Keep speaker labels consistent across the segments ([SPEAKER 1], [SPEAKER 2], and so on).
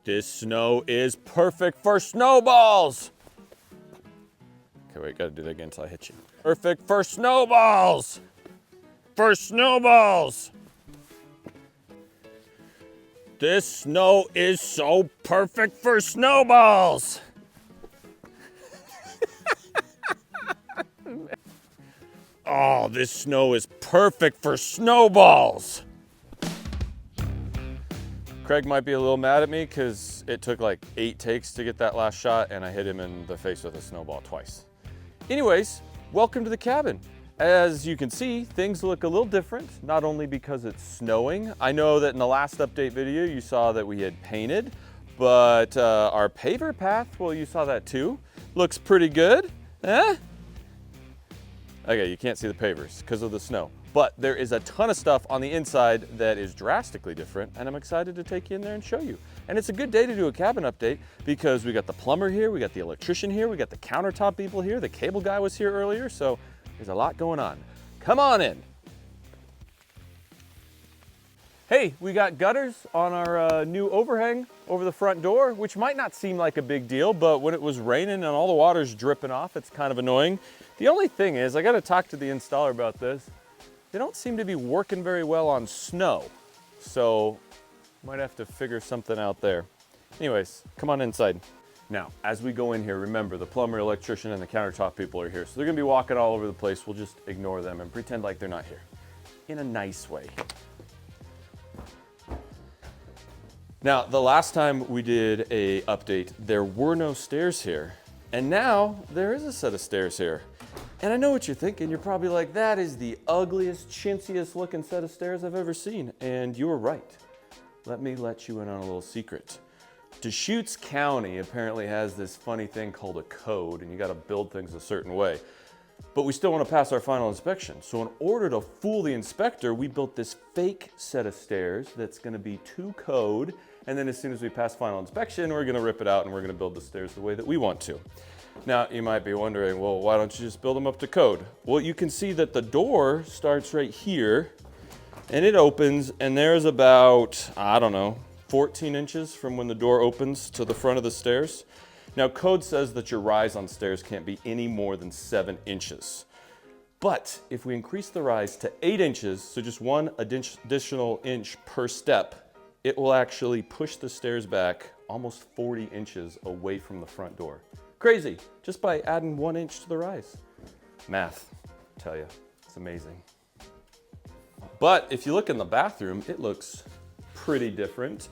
[SPEAKER 1] This snow is perfect for snowballs. Okay, wait, gotta do that again until I hit you. Perfect for snowballs. For snowballs. This snow is so perfect for snowballs. Oh, this snow is perfect for snowballs. Craig might be a little mad at me because it took like 8 takes to get that last shot and I hit him in the face with a snowball twice. Anyways, welcome to the cabin. As you can see, things look a little different, not only because it's snowing. I know that in the last update video, you saw that we had painted, but our paver path, well, you saw that too. Looks pretty good, eh? Okay, you can't see the pavers because of the snow, but there is a ton of stuff on the inside that is drastically different, and I'm excited to take you in there and show you. And it's a good day to do a cabin update because we got the plumber here, we got the electrician here, we got the countertop people here, the cable guy was here earlier, so there's a lot going on. Come on in. Hey, we got gutters on our new overhang over the front door, which might not seem like a big deal, but when it was raining and all the water's dripping off, it's kind of annoying. The only thing is, I gotta talk to the installer about this. They don't seem to be working very well on snow, so might have to figure something out there. Anyways, come on inside. Now, as we go in here, remember the plumber, electrician, and the countertop people are here, so they're gonna be walking all over the place. We'll just ignore them and pretend like they're not here, in a nice way. Now, the last time we did a update, there were no stairs here, and now there is a set of stairs here. And I know what you're thinking. You're probably like, that is the ugliest, chintziest looking set of stairs I've ever seen. And you were right. Let me let you in on a little secret. Deschutes County apparently has this funny thing called a code, and you gotta build things a certain way. But we still wanna pass our final inspection. So in order to fool the inspector, we built this fake set of stairs that's gonna be to code. And then as soon as we pass final inspection, we're gonna rip it out and we're gonna build the stairs the way that we want to. Now, you might be wondering, well, why don't you just build them up to code? Well, you can see that the door starts right here and it opens, and there's about, I don't know, 14 inches from when the door opens to the front of the stairs. Now, code says that your rise on stairs can't be any more than 7 inches. But if we increase the rise to 8 inches, so just 1 additional inch per step, it will actually push the stairs back almost 40 inches away from the front door. Crazy, just by adding 1 inch to the rise. Math, I tell you, it's amazing. But if you look in the bathroom, it looks pretty different.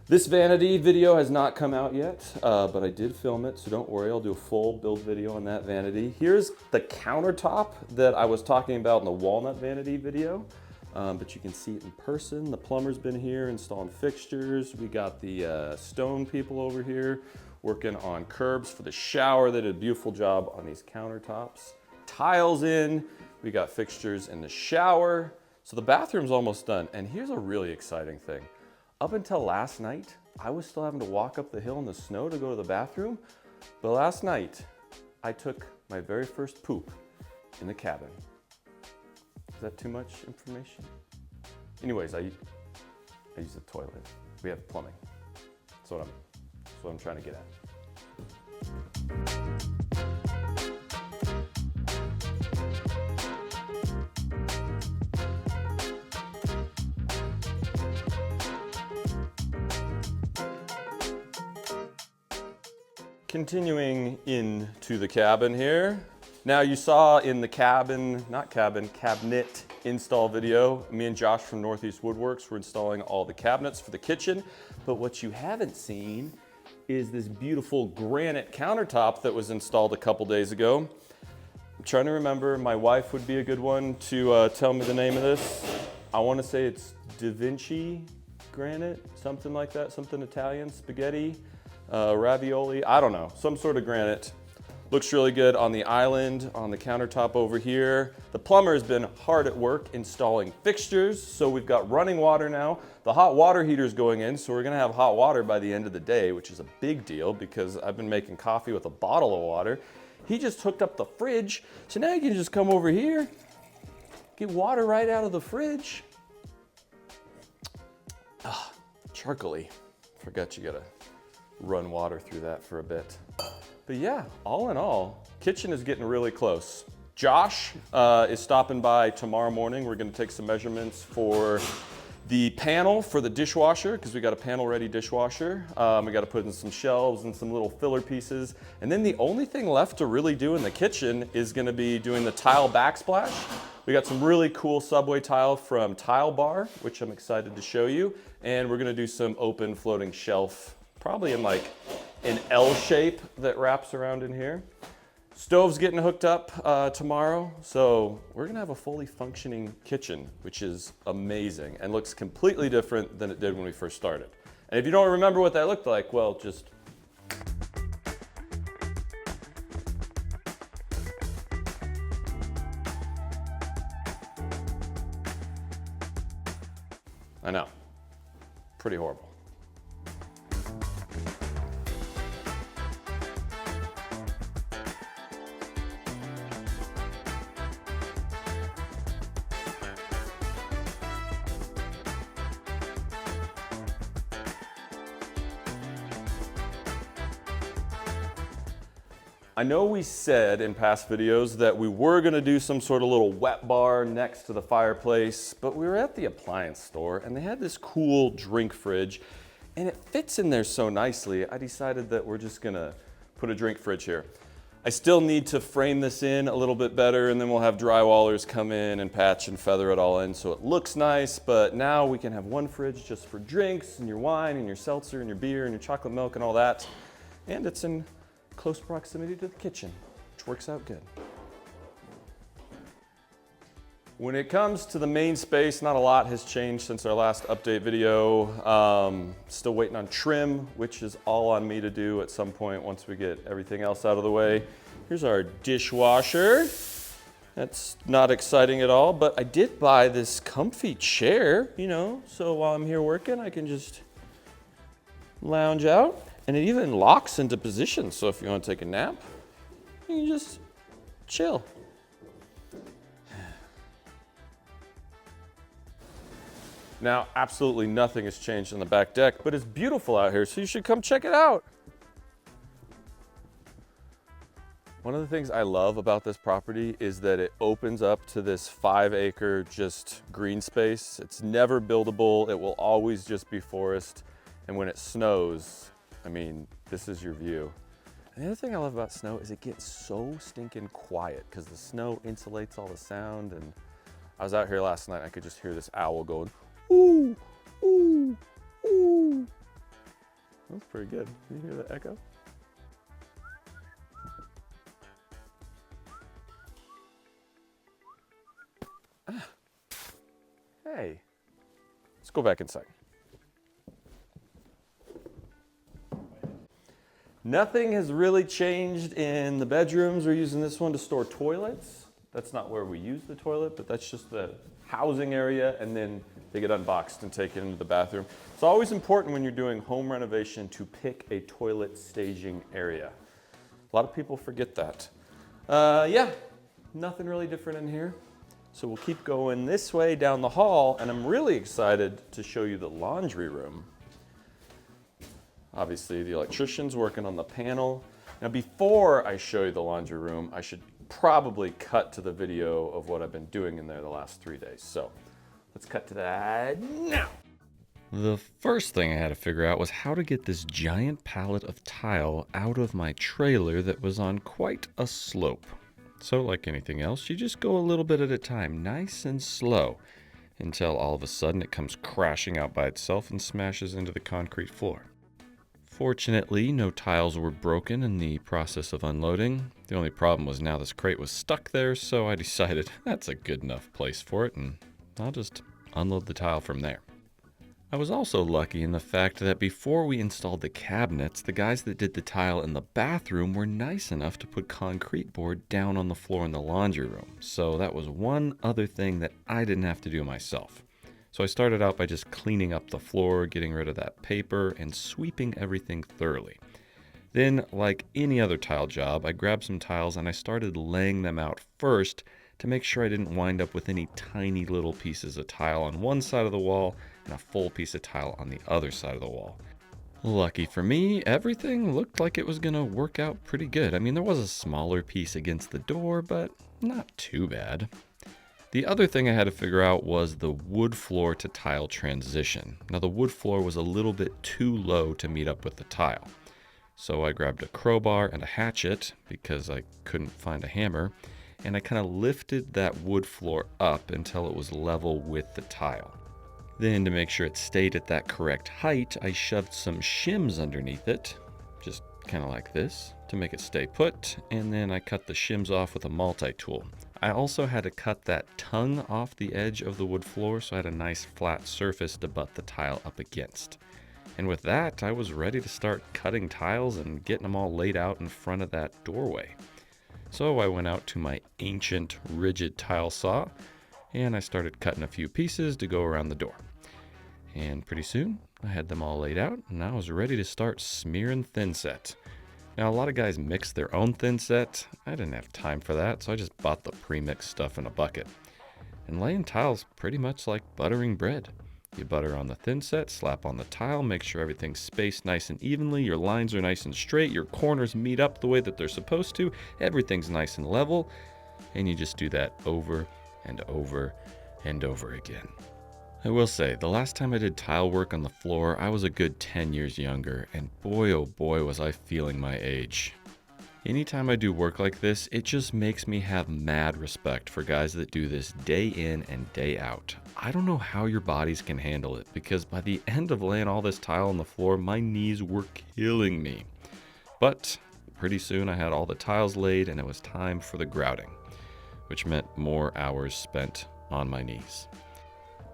[SPEAKER 1] This vanity video has not come out yet, but I did film it, so don't worry, I'll do a full build video on that vanity. Here's the countertop that I was talking about in the walnut vanity video, but you can see it in person. The plumber's been here installing fixtures. We got the stone people over here working on curbs for the shower. They did a beautiful job on these countertops. Tiles in, we got fixtures in the shower. So the bathroom's almost done. And here's a really exciting thing. Up until last night, I was still having to walk up the hill in the snow to go to the bathroom. But last night, I took my very first poop in the cabin. Is that too much information? Anyways, I use the toilet. We have plumbing. That's what I'm trying to get at. Continuing into the cabin here. Now you saw in the cabinet install video, me and Josh from Northeast Woodworks were installing all the cabinets for the kitchen. But what you haven't seen is this beautiful granite countertop that was installed a couple days ago. I'm trying to remember, my wife would be a good one to tell me the name of this. I want to say it's Da Vinci granite, something like that, something Italian, spaghetti, ravioli, I don't know, some sort of granite. Looks really good on the island, on the countertop over here. The plumber has been hard at work installing fixtures, so we've got running water now. The hot water heater's going in, so we're gonna have hot water by the end of the day, which is a big deal because I've been making coffee with a bottle of water. He just hooked up the fridge, so now you can just come over here, get water right out of the fridge. Ah, charcoaly. Forgot you gotta run water through that for a bit. But yeah, all in all, kitchen is getting really close. Josh is stopping by tomorrow morning. We're gonna take some measurements for the panel for the dishwasher, because we got a panel ready dishwasher. We got to put in some shelves and some little filler pieces. And then the only thing left to really do in the kitchen is gonna be doing the tile backsplash. We got some really cool subway tile from Tile Bar, which I'm excited to show you. And we're gonna do some open floating shelf, probably in like an L shape that wraps around in here. Stove's getting hooked up tomorrow, so we're gonna have a fully functioning kitchen, which is amazing and looks completely different than it did when we first started. And if you don't remember what that looked like, well, just I know, pretty horrible. I know we said in past videos that we were gonna do some sort of little wet bar next to the fireplace, but we were at the appliance store and they had this cool drink fridge and it fits in there so nicely. I decided that we're just gonna put a drink fridge here. I still need to frame this in a little bit better, and then we'll have drywallers come in and patch and feather it all in so it looks nice, but now we can have one fridge just for drinks and your wine and your seltzer and your beer and your chocolate milk and all that. And it's in close proximity to the kitchen, which works out good. When it comes to the main space, not a lot has changed since our last update video. Still waiting on trim, which is all on me to do at some point once we get everything else out of the way. Here's our dishwasher. That's not exciting at all, but I did buy this comfy chair, you know, so while I'm here working, I can just lounge out. And it even locks into position, so if you want to take a nap, you can just chill. Now, absolutely nothing has changed on the back deck, but it's beautiful out here, so you should come check it out. One of the things I love about this property is that it opens up to this 5-acre just green space. It's never buildable. It will always just be forest. And when it snows, I mean, this is your view. And the other thing I love about snow is it gets so stinking quiet because the snow insulates all the sound. And I was out here last night, I could just hear this owl going, ooh, ooh, ooh. That's pretty good. Can you hear the echo? Ah. Hey, let's go back inside. Nothing has really changed in the bedrooms. We're using this one to store toilets. That's not where we use the toilet, but that's just the housing area, and then they get unboxed and taken into the bathroom. It's always important when you're doing home renovation to pick a toilet staging area. A lot of people forget that. Yeah, nothing really different in here. So we'll keep going this way down the hall, and I'm really excited to show you the laundry room. Obviously, the electrician's working on the panel. Now, before I show you the laundry room, I should probably cut to the video of what I've been doing in there the last 3 days. So let's cut to that now. The first thing I had to figure out was how to get this giant pallet of tile out of my trailer that was on quite a slope. So like anything else, you just go a little bit at a time, nice and slow, until all of a sudden it comes crashing out by itself and smashes into the concrete floor. Fortunately, no tiles were broken in the process of unloading. The only problem was now this crate was stuck there, so I decided that's a good enough place for it, and I'll just unload the tile from there. I was also lucky in the fact that before we installed the cabinets, the guys that did the tile in the bathroom were nice enough to put concrete board down on the floor in the laundry room, so that was one other thing that I didn't have to do myself. So I started out by just cleaning up the floor, getting rid of that paper, and sweeping everything thoroughly. Then, like any other tile job, I grabbed some tiles and I started laying them out first to make sure I didn't wind up with any tiny little pieces of tile on one side of the wall and a full piece of tile on the other side of the wall. Lucky for me, everything looked like it was gonna work out pretty good. I mean, there was a smaller piece against the door, but not too bad. The other thing I had to figure out was the wood floor to tile transition. Now, the wood floor was a little bit too low to meet up with the tile. So I grabbed a crowbar and a hatchet because I couldn't find a hammer, and I kind of lifted that wood floor up until it was level with the tile. Then, to make sure it stayed at that correct height, I shoved some shims underneath it, just kind of like this, to make it stay put, and then I cut the shims off with a multi-tool. I also had to cut that tongue off the edge of the wood floor so I had a nice flat surface to butt the tile up against. And with that, I was ready to start cutting tiles and getting them all laid out in front of that doorway. So I went out to my ancient rigid tile saw, and I started cutting a few pieces to go around the door. And pretty soon, I had them all laid out, and I was ready to start smearing thinset. Now, a lot of guys mix their own thinset. I didn't have time for that, so I just bought the pre-mixed stuff in a bucket. And laying tile's pretty much like buttering bread. You butter on the thinset, slap on the tile, make sure everything's spaced nice and evenly, your lines are nice and straight, your corners meet up the way that they're supposed to, everything's nice and level, and you just do that over and over and over again. I will say, the last time I did tile work on the floor, I was a good 10 years younger, and boy oh boy was I feeling my age. Anytime I do work like this, it just makes me have mad respect for guys that do this day in and day out. I don't know how your bodies can handle it, because by the end of laying all this tile on the floor, my knees were killing me. But pretty soon I had all the tiles laid and it was time for the grouting, which meant more hours spent on my knees.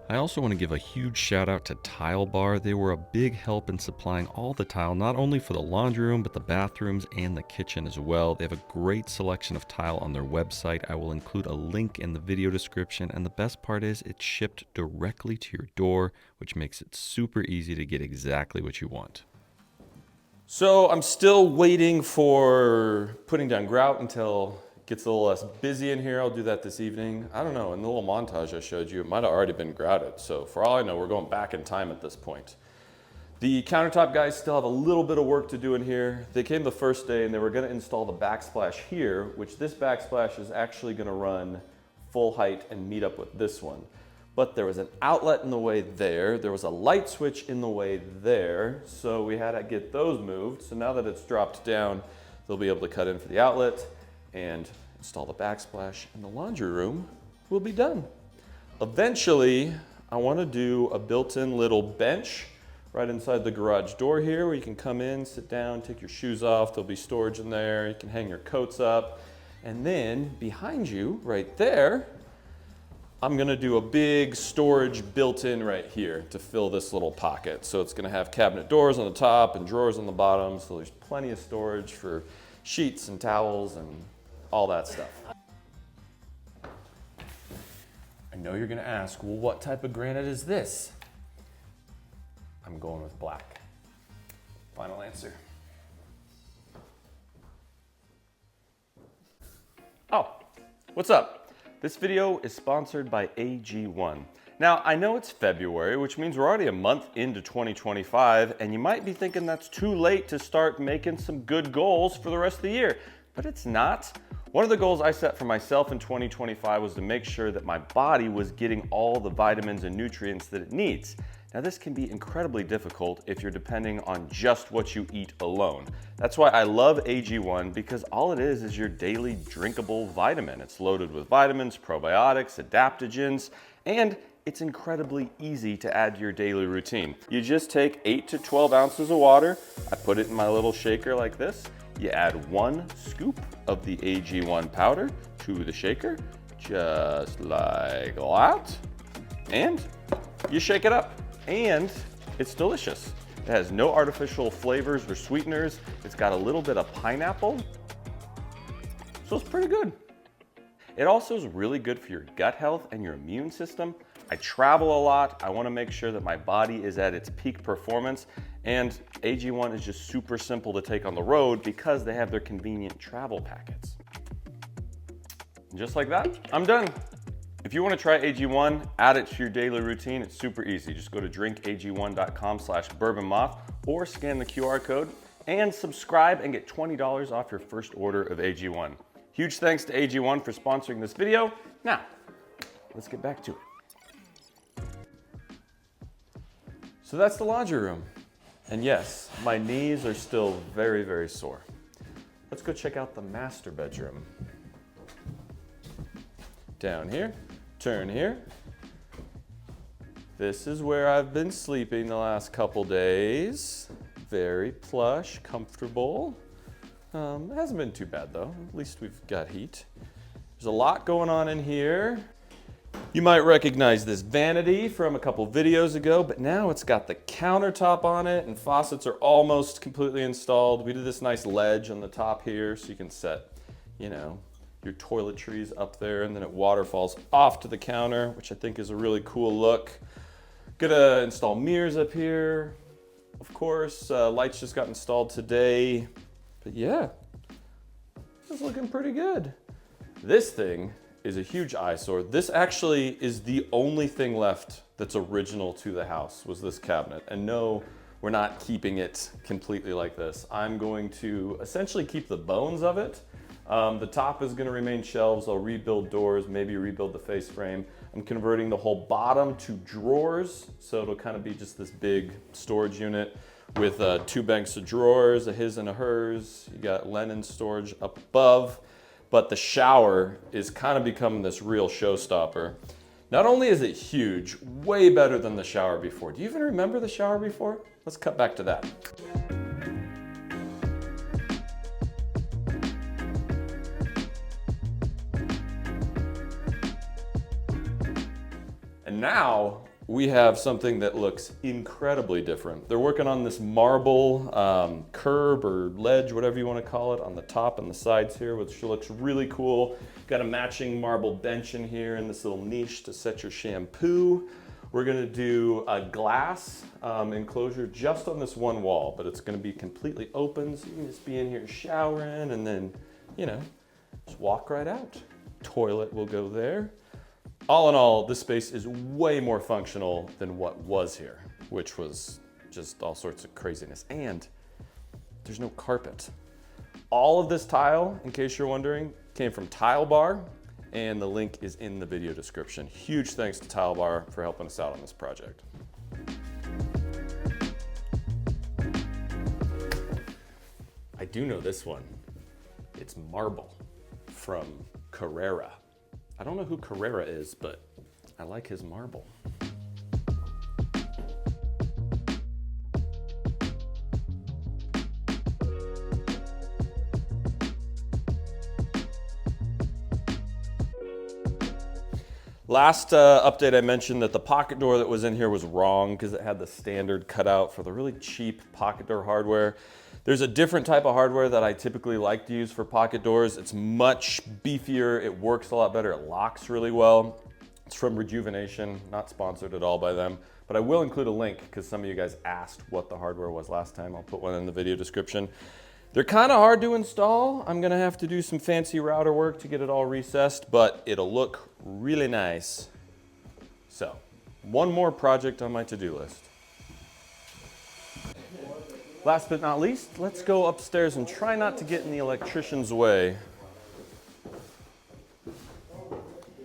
[SPEAKER 1] I also want to give a huge shout out to Tile Bar. They were a big help in supplying all the tile, not only for the laundry room, but the bathrooms and the kitchen as well. They have a great selection of tile on their website. I will include a link in the video description, and the best part is it's shipped directly to your door, which makes it super easy to get exactly what you want. So I'm still waiting for putting down grout until gets a little less busy in here. I'll do that this evening. I don't know, in the little montage I showed you, it might have already been grouted. So for all I know, we're going back in time at this point. The countertop guys still have a little bit of work to do in here. They came the first day and they were gonna install the backsplash here, which this backsplash is actually gonna run full height and meet up with this one. But there was an outlet in the way there. There was a light switch in the way there. So we had to get those moved. So now that it's dropped down, they'll be able to cut in for the outlet and install the backsplash, and the laundry room will be done. Eventually, I want to do a built-in little bench right inside the garage door here where you can come in, sit down, take your shoes off. There'll be storage in there. You can hang your coats up. And then behind you, right there, I'm gonna do a big storage built in right here to fill this little pocket. So it's gonna have cabinet doors on the top and drawers on the bottom. So there's plenty of storage for sheets and towels and all that stuff. I know you're gonna ask, well, what type of granite is this? I'm going with black. Final answer. Oh, what's up? This video is sponsored by AG1. Now, I know it's February, which means we're already a month into 2025, and you might be thinking that's too late to start making some good goals for the rest of the year, but it's not. One of the goals I set for myself in 2025 was to make sure that my body was getting all the vitamins and nutrients that it needs. Now, this can be incredibly difficult if you're depending on just what you eat alone. That's why I love AG1, because all it is your daily drinkable vitamin. It's loaded with vitamins, probiotics, adaptogens, and it's incredibly easy to add to your daily routine. You just take 8 to 12 ounces of water. I put it in my little shaker like this. You add 1 scoop of the AG1 powder to the shaker, just like that. And you shake it up, and it's delicious. It has no artificial flavors or sweeteners. It's got a little bit of pineapple, so it's pretty good. It also is really good for your gut health and your immune system. I travel a lot. I want to make sure that my body is at its peak performance, and AG1 is just super simple to take on the road because they have their convenient travel packets. And just like that, I'm done. If you want to try AG1, add it to your daily routine. It's super easy. Just go to drinkag1.com/bourbonmoth or scan the QR code and subscribe and get $20 off your first order of AG1. Huge thanks to AG1 for sponsoring this video. Now, let's get back to it. So that's the laundry room. And yes, my knees are still very, very sore. Let's go check out the master bedroom. Down here, turn here. This is where I've been sleeping the last couple days. Very plush, comfortable. It hasn't been too bad though. At least we've got heat. There's a lot going on in here. You might recognize this vanity from a couple videos ago, but now it's got the countertop on it and faucets are almost completely installed. We did this nice ledge on the top here so you can set, you know, your toiletries up there and then it waterfalls off to the counter, which I think is a really cool look. Gonna install mirrors up here. Of course, lights just got installed today, but yeah, it's looking pretty good. This thing is a huge eyesore. This actually is the only thing left that's original to the house, was this cabinet. And no, we're not keeping it completely like this. I'm going to essentially keep the bones of it. The top is gonna remain shelves. I'll rebuild doors, maybe rebuild the face frame. I'm converting the whole bottom to drawers, so it'll kind of be just this big storage unit with 2 banks of drawers, a his and a hers. You got linen storage up above. But the shower is kind of becoming this real showstopper. Not only is it huge, way better than the shower before. Do you even remember the shower before? Let's cut back to that. And now we have something that looks incredibly different. They're working on this marble curb or ledge, whatever you want to call it, on the top and the sides here, which looks really cool. Got a matching marble bench in here and this little niche to set your shampoo. We're gonna do a glass enclosure just on this one wall, but it's gonna be completely open, so you can just be in here showering and then, you know, just walk right out. Toilet will go there. All in all, this space is way more functional than what was here, which was just all sorts of craziness. And there's no carpet. All of this tile, in case you're wondering, came from Tile Bar, and the link is in the video description. Huge thanks to Tile Bar for helping us out on this project. I do know this one. It's marble from Carrera. I don't know who Carrera is, but I like his marble. Last update, I mentioned that the pocket door that was in here was wrong because it had the standard cutout for the really cheap pocket door hardware. There's a different type of hardware that I typically like to use for pocket doors. It's much beefier, it works a lot better, it locks really well. It's from Rejuvenation, not sponsored at all by them, but I will include a link because some of you guys asked what the hardware was last time. I'll put one in the video description. They're kind of hard to install. I'm gonna have to do some fancy router work to get it all recessed, but it'll look really nice. So, one more project on my to-do list. Last but not least, let's go upstairs and try not to get in the electrician's way.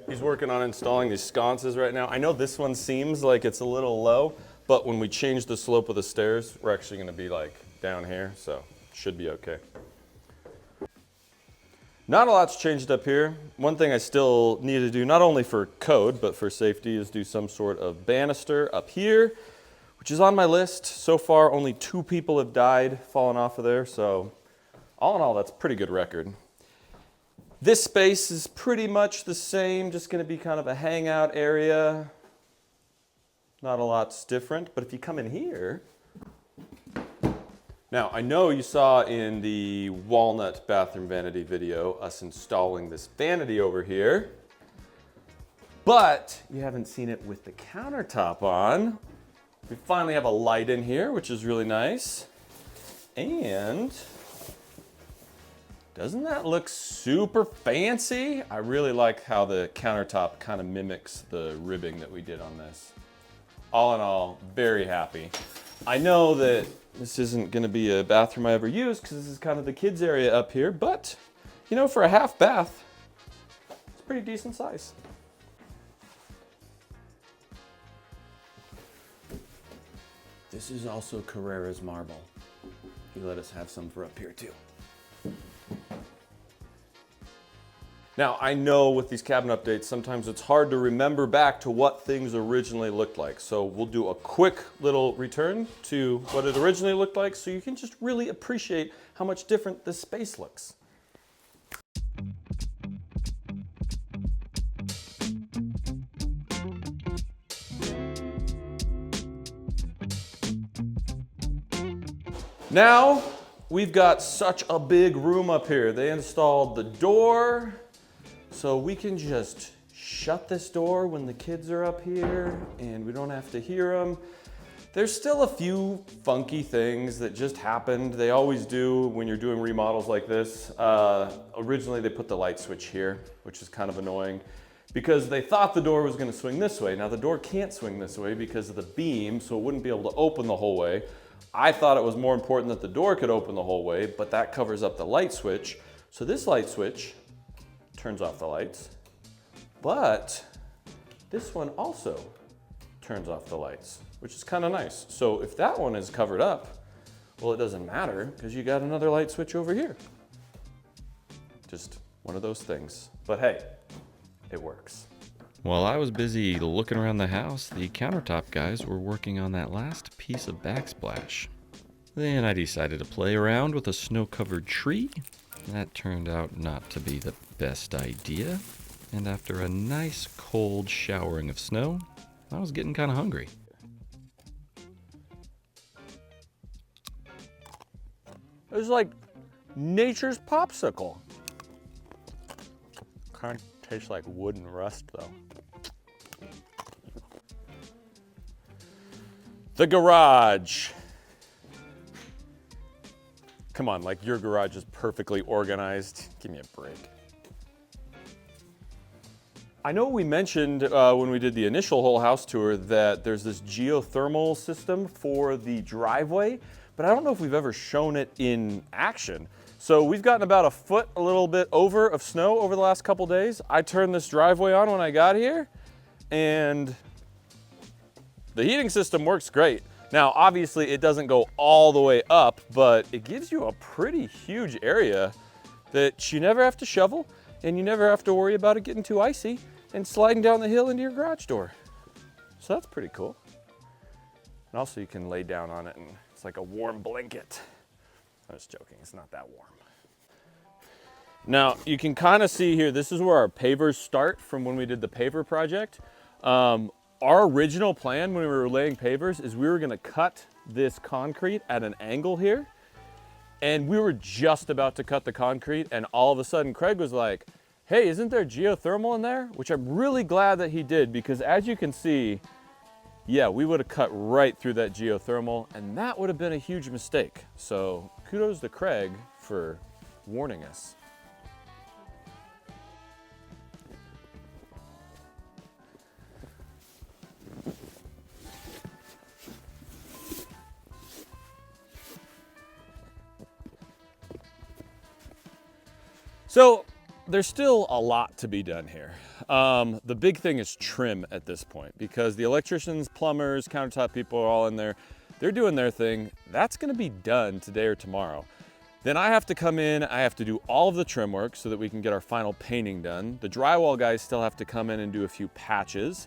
[SPEAKER 1] He's working on installing these sconces right now. I know this one seems like it's a little low, but when we change the slope of the stairs, we're actually gonna be like down here, so it should be okay. Not a lot's changed up here. One thing I still need to do, not only for code, but for safety, is do some sort of banister up here, which is on my list. So far, only 2 people have died, fallen off of there, so all in all, that's a pretty good record. This space is pretty much the same, just gonna be kind of a hangout area. Not a lot's different, but if you come in here, now I know you saw in the walnut bathroom vanity video us installing this vanity over here, but you haven't seen it with the countertop on. We finally have a light in here, which is really nice. And doesn't that look super fancy? I really like how the countertop kind of mimics the ribbing that we did on this. All in all, very happy. I know that This isn't gonna be a bathroom I ever use because this is kind of the kids area up here, but you know, for a half bath, it's pretty decent size. This is also Carrera's marble. He let us have some for up here too. Now, I know with these cabinet updates, sometimes it's hard to remember back to what things originally looked like. So we'll do a quick little return to what it originally looked like so you can just really appreciate how much different this space looks. Now, we've got such a big room up here. They installed the door, so we can just shut this door when the kids are up here and we don't have to hear them. There's still a few funky things that just happened. They always do when you're doing remodels like this. Originally they put the light switch here, which is kind of annoying because they thought the door was gonna swing this way. Now the door can't swing this way because of the beam, so it wouldn't be able to open the whole way. I thought it was more important that the door could open the whole way, but that covers up the light switch. So this light switch turns off the lights, but this one also turns off the lights, which is kind of nice. So if that one is covered up, well, it doesn't matter because you got another light switch over here. Just one of those things, but hey, it works.
[SPEAKER 2] While I was busy looking around the house, the countertop guys were working on that last piece of backsplash. Then I decided to play around with a snow-covered tree. That turned out not to be the best idea. And after a nice cold showering of snow, I was getting kind of hungry.
[SPEAKER 1] It was like nature's popsicle. Kind of tastes like wood and rust though. The garage. Come on, like your garage is perfectly organized. Give me a break. I know we mentioned when we did the initial whole house tour that there's this geothermal system for the driveway, but I don't know if we've ever shown it in action. So we've gotten about a foot, a little bit over of snow over the last couple days. I turned this driveway on when I got here and the heating system works great. Now, obviously it doesn't go all the way up, but it gives you a pretty huge area that you never have to shovel and you never have to worry about it getting too icy and sliding down the hill into your garage door. So that's pretty cool. And also you can lay down on it and it's like a warm blanket. I'm just joking, it's not that warm. Now you can kind of see here, this is where our pavers start from when we did the paver project. Our original plan when we were laying pavers is we were gonna cut this concrete at an angle here. And we were just about to cut the concrete and all of a sudden Craig was like, hey, isn't there geothermal in there? Which I'm really glad that he did because as you can see, yeah, we would have cut right through that geothermal and that would have been a huge mistake. So kudos to Craig for warning us. So there's still a lot to be done here. The big thing is trim at this point because the electricians, plumbers, countertop people are all in there. They're doing their thing. That's gonna be done today or tomorrow. Then I have to come in, I have to do all of the trim work so that we can get our final painting done. The drywall guys still have to come in and do a few patches.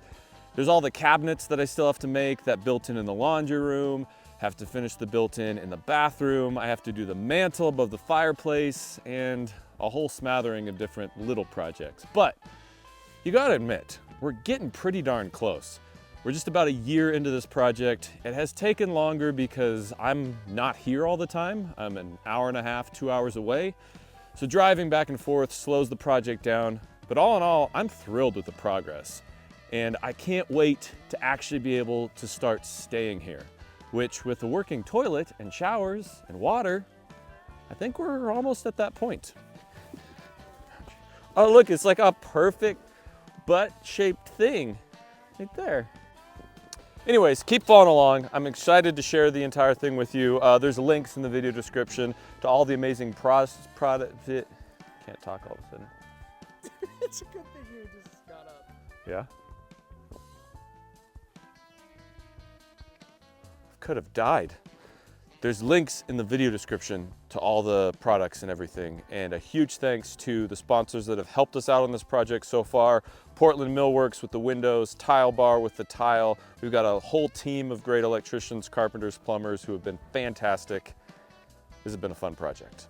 [SPEAKER 1] There's all the cabinets that I still have to make, that built-in in the laundry room, have to finish the built-in in the bathroom. I have to do the mantle above the fireplace and a whole smattering of different little projects. But you gotta admit, we're getting pretty darn close. We're just about a year into this project. It has taken longer because I'm not here all the time. I'm an hour and a half, 2 hours away. So driving back and forth slows the project down. But all in all, I'm thrilled with the progress. And I can't wait to actually be able to start staying here, which with a working toilet and showers and water, I think we're almost at that point. Oh, look, it's like a perfect butt-shaped thing right there. Anyways, keep following along. I'm excited to share the entire thing with you. There's links in the video description to all the amazing product. Can't talk all of a sudden.
[SPEAKER 3] It's a good thing you just got up.
[SPEAKER 1] Yeah? Could have died. There's links in the video description to all the products and everything. And a huge thanks to the sponsors that have helped us out on this project so far. Portland Millworks with the windows, Tile Bar with the tile. We've got a whole team of great electricians, carpenters, plumbers who have been fantastic. This has been a fun project.